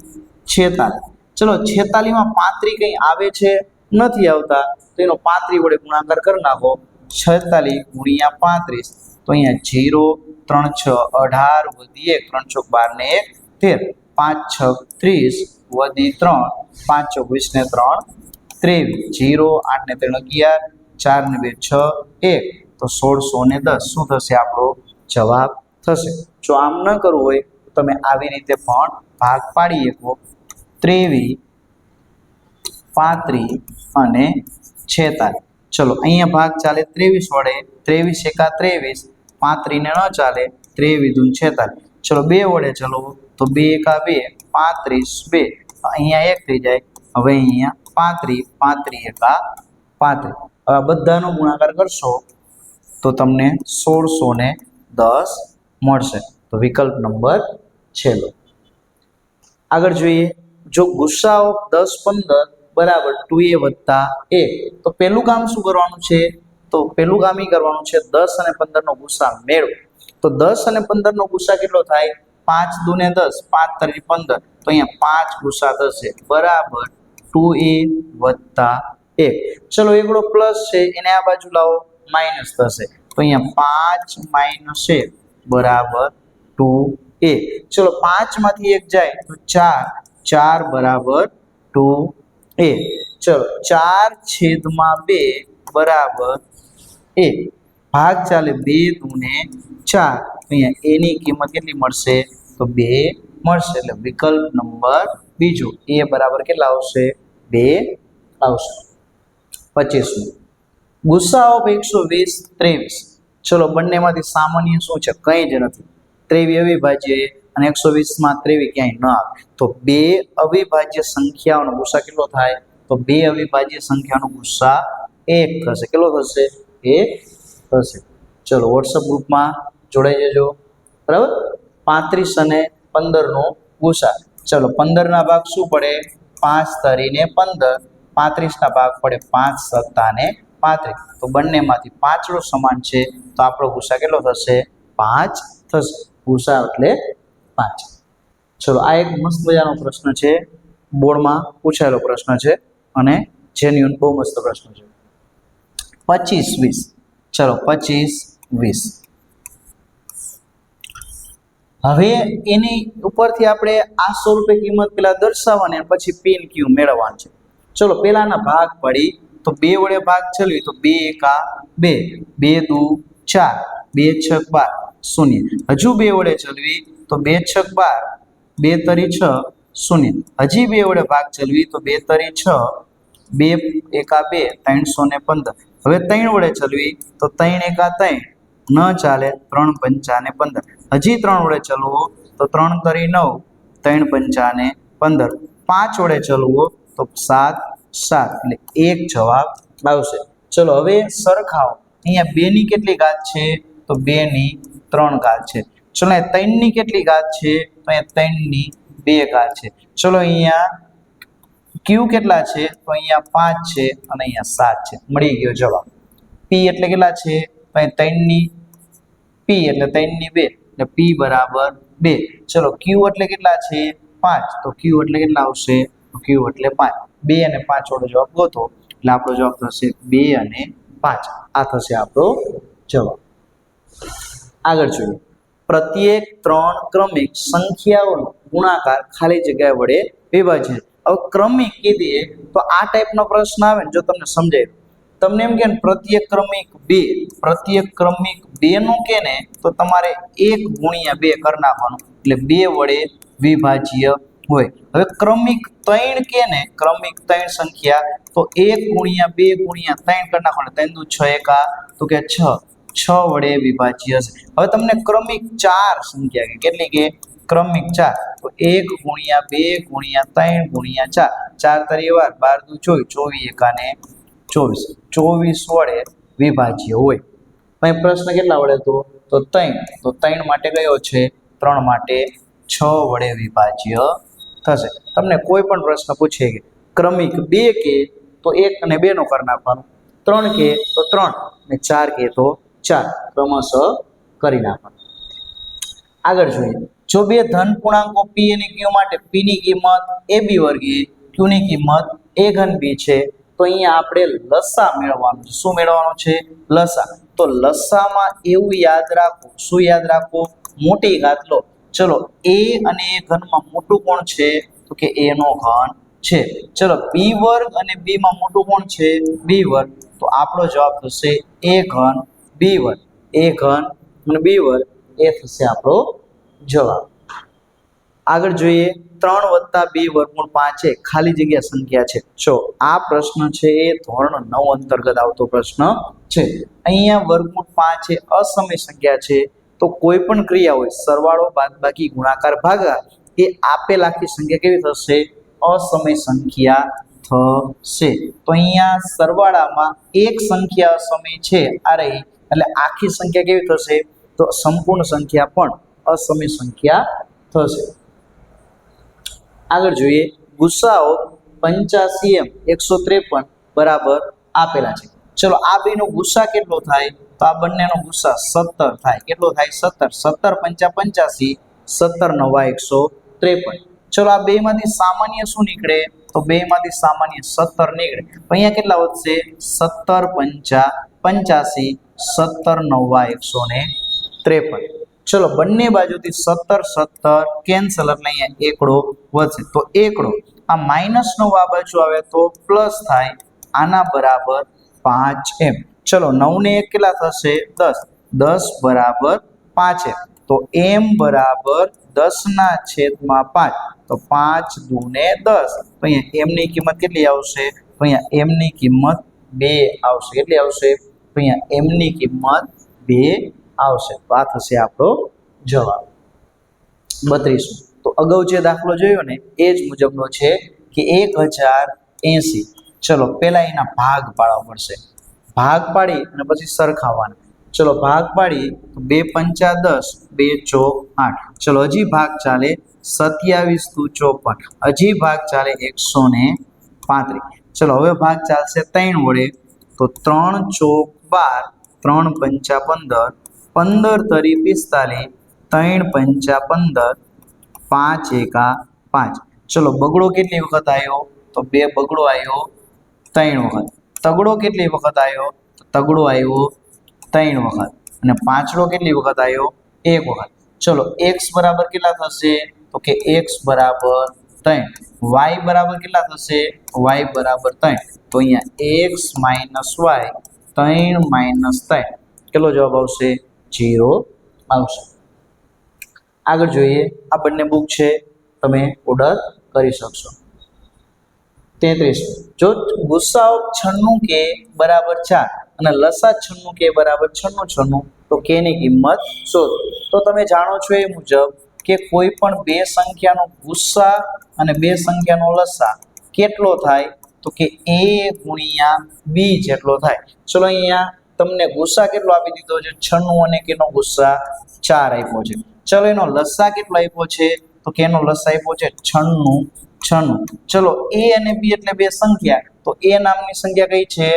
46. ચલો 46 માં 35 કઈ આવે છે? નથી આવતા. તો એનો 35 વડે ગુણાકાર કરી નાખો. 46 ગુણ્યા 35. તો અહીંયા 0 3 6 18 વધી 1 3 ચોક 12 ને 1 13, 5 6 30 વધી 3 5 ચોક 20 ને 3 23, 0 8 ને 3 11, 4 ને 2 6 1. તો 1610 શું થશે? આપણો જવાબ થશે. જો આમ ન કરવું હોય તો તમે આવી રીતે પણ ભાગ પાડી શકો. 23 35 અને 46. ચલો અહીંયા ભાગ ચાલે 23 વડે. 23 એકા 23, 35 ને ન ચાલે. 23 દુ 46. ચલો 2 વડે ચલો તો 2 એકા 2 35 2. અહીંયા 1 થઈ જાય. હવે અહીંયા 35 35 એકા 35. આ બધાનો ગુણાકાર કરશો તો તમને 1610 મળશે. તો વિકલ્પ નંબર છેલ્લો. આગળ જોઈએ, જો ગુસાઅ 10 15 બરાબર 2a વત્તા 1, તો પહેલું કામ શું કરવાનું છે? તો પહેલું કામ એ કરવાનું છે 10 અને 15 નો ગુસા મેળવો. તો 10 અને 15 નો ગુસા કેટલો થાય? 5 દુ ને 10, 5 તરી 15, તો અહીંયા 5 ગુસા થશે બરાબર 2a વત્તા 1. ચલો એકડો પ્લસ છે એને આ બાજુ લાવો, માઇનસ થશે, તો અહીંયા 5 માઇનસ 1 બરાબર 2a. ચલો 5 માંથી 1 જાય તો 4, 4 બરાબર 2a. ચલો 4 છેદમાં 2 બરાબર a. ભાગ ચાલે 2 દુ ને 4, અહીંયા a ની કિંમત કેટલી મળશે? તો 2 મળશે. એટલે વિકલ્પ નંબર બીજો a બરાબર કેટલા આવશે? 2 આવશે. 25. ગુસાઅ 120 23. ચલો બંનેમાંથી સામાન્ય શું છે? કંઈ જ નથી. 23 અવિભાજ્ય અને 120 માં 23 ક્યાંય ન આવે, તો બે અવિભાજ્ય સંખ્યાઓનો ગુસા કેટલો થાય? તો બે અવિભાજ્ય સંખ્યાનો ગુસા 1 થશે. કેટલો થશે? 1 થશે. ચલો વોટ્સઅપ ગ્રુપમાં જોડાઈ જજો. બરાબર. 35 અને 15 નો ગુસા. ચલો 15 ના ભાગ શું પડે? 5 તરીને 15. 35 ના ભાગ પડે 5 સત્તા ને 35. તો બંનેમાંથી પાંચડો સમાન છે, તો આપણો ગુસા કેટલો થશે? 5 થશે. ગુસા એટલે 5. ચલો આ એક મસ્ત મજાનો પ્રશ્ન છે, બોર્ડમાં પૂછાયેલો પ્રશ્ન છે અને જેન્યુઅન બહુ મસ્ત પ્રશ્ન છે. 25 20. ચલો 25 20. હવે એની ઉપરથી આપણે આ 100 રૂપિયા કિંમત પેલા દર્શાવવાની, પછી પી અને ક્યુ મેળવવાનું છે. ચલો પેલાના ભાગ પડી તો 2 વડે ભાગ ચલવી તો 2 એકા 2, 2 દુ 4, 2 છક 12 શૂન્ય. હજુ 2 વડે ચલવી તો 2 છક 12, 2 તરી 6 શૂન્ય. હજી 2 વડે ભાગ ચલવી તો 2 તરી 6, 2 એકા 2 315. હવે 3 વડે ચલવી તો 3 એકા 3 ન ચાલે, 3 પંચા ને 15. હજી 3 વડે ચલવો તો 3 તરી 9, 3 પંચા ને 15. 5 વડે ચલવો તો 7 7, એટલે 1 જવાબ આવશે. ચલો હવે સરખાવો. અહીંયા 2 ની કેટલી ઘાત છે? તો 2 ની 3 ઘાત છે. ચલો 3 ની કેટલી ઘાત છે? તો અહીંયા 3 ની 2 ઘાત છે. ચલો અહીંયા ક્યુ કેટલા છે? તો અહીંયા 5 છે અને અહીંયા 7 છે. મળી ગયો જવાબ. પી એટલે કેટલા છે? તો અહીંયા 3 ની પી એટલે 3 ની 2, એટલે પી બરાબર 2. ચલો ક્યુ એટલે કેટલા છે? 5, તો ક્યુ એટલે કેટલા આવશે? તો ક્યુ એટલે 5. 2 અને 5 વાળો જવાબ ગોતો, એટલે આપણો જવાબ થશે 2 અને 5. આ થશે આપણો જવાબ. આગળ જોઈએ, પ્રત્યેક 3 ક્રમિક સંખ્યાઓનો ગુણાકાર ખાલી જગ્યા વડે વિભાજિત. હવે ક્રમિક કીધી તો આ ટાઈપનો પ્રશ્ન આવે ને, જો તમને સમજાય, તમને એમ કે પ્રત્યેક ક્રમિક 2, પ્રત્યેક ક્રમિક 2 નું કે ને તો તમારે 1 ગુણ્યા 2 કરી નાખવાનું, એટલે 2 વડે વિભાજ્ય હોય. હવે ક્રમિક 3 કે ને, ક્રમિક 3 સંખ્યા તો 1 ગુણ્યા 2 ગુણ્યા 3 કરી નાખવાનું, 3 દુ 6 એકા તો કે 6 વડે વિભાજ્ય છે. હવે તમને ક્રમિક 4 સંખ્યા કે કેટલી કે? ક્રમિક 4, તો 1 ગુણ્યા 2 ગુણ્યા 3 ગુણ્યા 4, 4 તરી 12, 12 દુ 24, 24 એકા ને 24, 24 વડે વિભાજ્ય હોય. અહીં પ્રશ્ન કેટલા વડે? તો 3, તો 3 માટે કયો છે? 3 માટે 6 વડે વિભાજ્ય થશે. તમને કોઈ પણ પ્રશ્ન પૂછે કે ક્રમિક 2 કે તો 1 અને 2 નો કરી નાખવાનું, 3 કે તો 3 અને 4 કે તો 4, ક્રમશઃ કરી નાખવાનું. આગળ જોઈએ, જો બે ધન પૂર્ણાંકો પી અને ક્યુ માટે પી ની કિંમત ab વર્ગીય, ક્યુ ની કિંમત a ઘન b છે, તો અહીંયા આપણે લસા મેળવવાનું છે. શું મેળવવાનું છે? લસા. તો લસામાં એવું યાદ રાખો, શું યાદ રાખો? મોટી ઘાત લો. ચલો a અને a ઘનમાં મોટું કોણ છે? તો કે a નો ઘન છે. ચલો b વર્ગ અને b માં મોટું કોણ છે? b વર્ગ. તો આપણો જવાબ થશે a ઘન b વર્ગ. a ઘન અને b વર્ગ એ થશે આપણો જવાબ. આગળ જોઈએ, 3 + 2 વર્ગમૂળ 5 એ ખાલી જગ્યા સંખ્યા છે. જો આ પ્રશ્ન છે એ ધોરણ 9 અંતર્ગત આવતો પ્રશ્ન છે. અહીંયા વર્ગમૂળ 5 એ અસમય સંખ્યા છે, તો કોઈ પણ ક્રિયા હોય, સરવાળો બાદબાકી ગુણાકાર ભાગાકાર, એ આપેલ આખી સંખ્યા કેવી થશે? અસમય સંખ્યા થશે. તો અહીંયા સરવાળામાં એક સંખ્યા અસમય છે આ રહી, એટલે આખી સંખ્યા કેવી થશે? તો સંપૂર્ણ સંખ્યા પણ અસમય સંખ્યા થશે. આગળ જોઈએ, ગુસાઓ 85 153 બરાબર આપેલા છે. ચલો આ બેનો ગુસા કેટલો થાય? તો આ બંનેનો ગુસા 17 થાય. કેટલો થાય? 17. 17 × 85 17 × 9 153. ચલો આ બેમાંથી સામાન્ય શું નીકળે? તો બેમાંથી સામાન્ય 17 નીકળે. તો અહીંયા કેટલા વધશે? 17 × 85 17 × 9 153. ચલો બંને બાજુથી 17 17 કેન્સલ, એટલે અહીંયા એકડો વધશે. તો એકડો આ -9 આ બાજુ આવે તો પ્લસ થાય, આના બરાબર 5 એમ. ચલો 9 ને 1 કેટલા થશે? 10. 10 બરાબર 5 એમ. તો m બરાબર 10/5. તો 5 × 2 = 10. તો અહીંયા m ની કિંમત કેટલી આવશે? તો અહીંયા m ની કિંમત 2 આવશે. કેટલી આવશે? તો અહીંયા m ની કિંમત 2 આવશે. તો આ થશે આપણો જવાબ 32. તો અગાઉ જે દાખલો જોયો ને એ જ મુજબનો છે કે 1080. ચલો પહેલા એના ભાગ પાડવા પડશે. ભાગ પાડી અને પછી સરખાવવાના. ચલો ભાગ પાડી તો 2 × 5 = 10, 2 × 4 = 8. ચલો હજી ભાગ ચાલે 27 × 2 = 54. હજી ભાગ ચાલે 135. ચલો હવે ભાગ ચાલશે 3 વડે. તો 3 × 4 = 12, 3 × 5 = 15, 15 × 3 = 45, 3 × 5 = 15, 5 × 1 = 5. ચલો બગડો કેટલી વખત આવ્યો? તો 2 બગડો આવ્યો 3 વખત. તગડો કેટલી વખત આવ્યો? તગડો આવ્યો 3 વખત. અને પાંચડો કેટલી વખત આવ્યો? 1 વખત. ચલો x બરાબર કેટલા થશે? તો કે x બરાબર 3. y બરાબર કેટલા થશે? y બરાબર 3. તો અહીંયા x - y 3 - 3 કેટલો જવાબ આવશે? 0 આવશે. આગળ જોઈએ, આ બંને બુક છે, તમે ઓર્ડર કરી શકશો. 33. જો ગુસાઓ 96k બરાબર 4 અને લસા 96k બરાબર 96 તો k ની કિંમત શોધો. તો તમે જાણો છો એ મુજબ કે કોઈ પણ બે સંખ્યાનો ગુસ્સા અને બે સંખ્યાનો લસા કેટલો થાય? તો કે a × b જેટલો થાય. ચલો અહીંયા તમને ગુસ્સા કેટલો આપી દીધો છે? 96 અને k નો ગુસ્સા 4 આપ્યો છે. ચલો એનો લસા કેટલો આપ્યો છે? તો કે એનો લસા આપ્યો છે 96. ચલો a અને b એટલે બે સંખ્યા, તો a નામની સંખ્યા કઈ છે?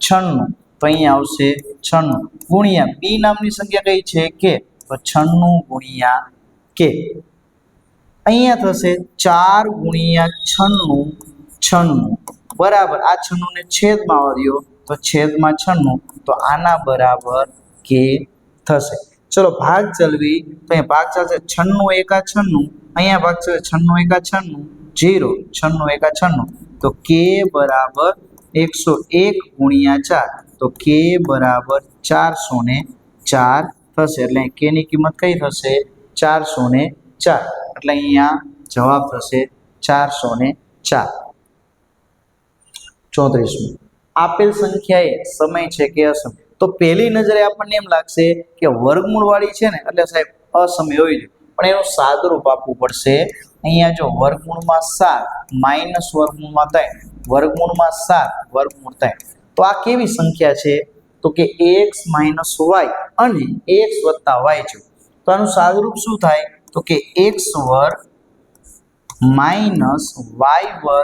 96. તો અહીંયા આવશે 96 ગુણ્યા b નામની સંખ્યા કઈ છે? k. તો 96 × k. અહીંયા થશે 4 × 96 96 બરાબર આ 96 ને છેદમાં આવ્યો તો છેદમાં 96. તો આના બરાબર k થશે. ચલો ભાગ ચલવી તો અહીંયા ભાગ ચાલશે 96 × 96. અહીંયા ભાગ છે 96 × 96 0, 96 × 96. તો k બરાબર 101 × 4. તો k બરાબર 404 થશે. એટલે k ની કિંમત કઈ થશે? 404. એટલે અહીંયા જવાબ થશે 404. 34. આપેલ સંખ્યાએ સમય છે કે અસમય? તો પહેલી નજરે આપણને એમ લાગશે કે વર્ગમૂળ વાળી છે ને એટલે સાહેબ અસમય હોય છે, પણ એનું સાદુરૂપ આપવું પડશે. અહીંયા જો વર્ગમૂળમાં 7 માઇનસ વર્ગમૂળમાં 3 વર્ગમૂળમાં 7 વર્ગમૂળ 3. તો આ કેવી સંખ્યા છે? તો કે x - y અને x + y છે. તો આનું સાદુરૂપ શું થાય? તો કે x² - y²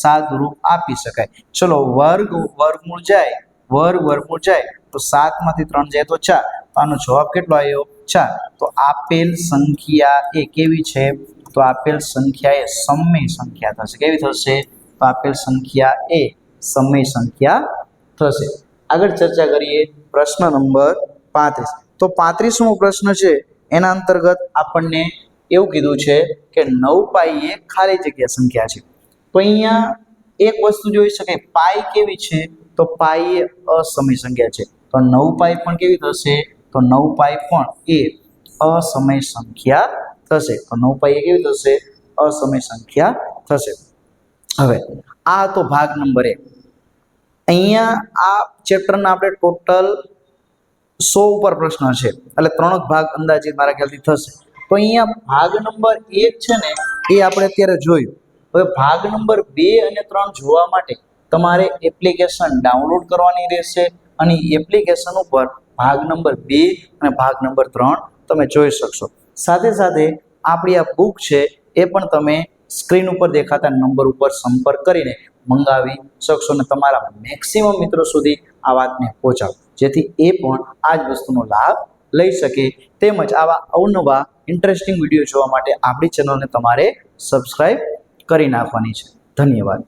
સાદુરૂપ આપી શકાય. ચલો વર્ગ વર્ગમૂળ જાય, વર્ગમૂળ જાય તો 7 માંથી 3 જાય તો 4. તો આનો જવાબ કેટલો આવ્યો? 4. તો આપેલ સંખ્યા એ કેવી છે? તો આપેલ સંખ્યા એ સમય સંખ્યા થશે. કેવી થશે? તો આપેલ સંખ્યા એ સમય સંખ્યા થશે. આગળ ચર્ચા કરીએ પ્રશ્ન નંબર 35. તો 35મો પ્રશ્ન છે એના અંતર્ગત આપણને એવું કીધું છે કે 9π એ ખાલી જગ્યા સંખ્યા છે. તો અહીંયા એક વસ્તુ જોઈ શકાય, પાઈ કેવી છે? તો પાઈ એ અસમય સંખ્યા છે. તો 9π પણ કેવી થશે? તો 9π પણ એ અસમય સંખ્યા થશે. તો 9π એ કેવી થશે? અસમય સંખ્યા થશે. હવે આ તો ભાગ નંબર 1. અહીંયા આ ચેપ્ટરના આપણે ટોટલ 100 ઉપર પ્રશ્ન છે, એટલે 3 ભાગ અંદાજિત મારા ખ્યાલથી થશે. તો અહીંયા ભાગ નંબર 1 છે ને એ આપણે અત્યારે જોયું. હવે ભાગ નંબર 2 અને 3 જોવા માટે તમારે એપ્લિકેશન ડાઉનલોડ કરવાની રહેશે અને એપ્લિકેશન ઉપર ભાગ નંબર 2 અને ભાગ નંબર 3 તમે જોઈ શકશો. સાથે સાથે આપણી આ બુક છે એ પણ તમે સ્ક્રીન ઉપર દેખાતા નંબર ઉપર સંપર્ક કરીને મંગાવી શકશો અને તમારા મેક્સિમમ મિત્રો સુધી આ વાતને પહોંચાડો, જેથી એ પણ આ જ વસ્તુનો લાભ લઈ શકે. તેમજ આવા અવનવા ઇન્ટરેસ્ટિંગ વિડીયો જોવા માટે આપણી ચેનલને તમારે સબસ્ક્રાઇબ કરી નાખવાની છે. ધન્યવાદ.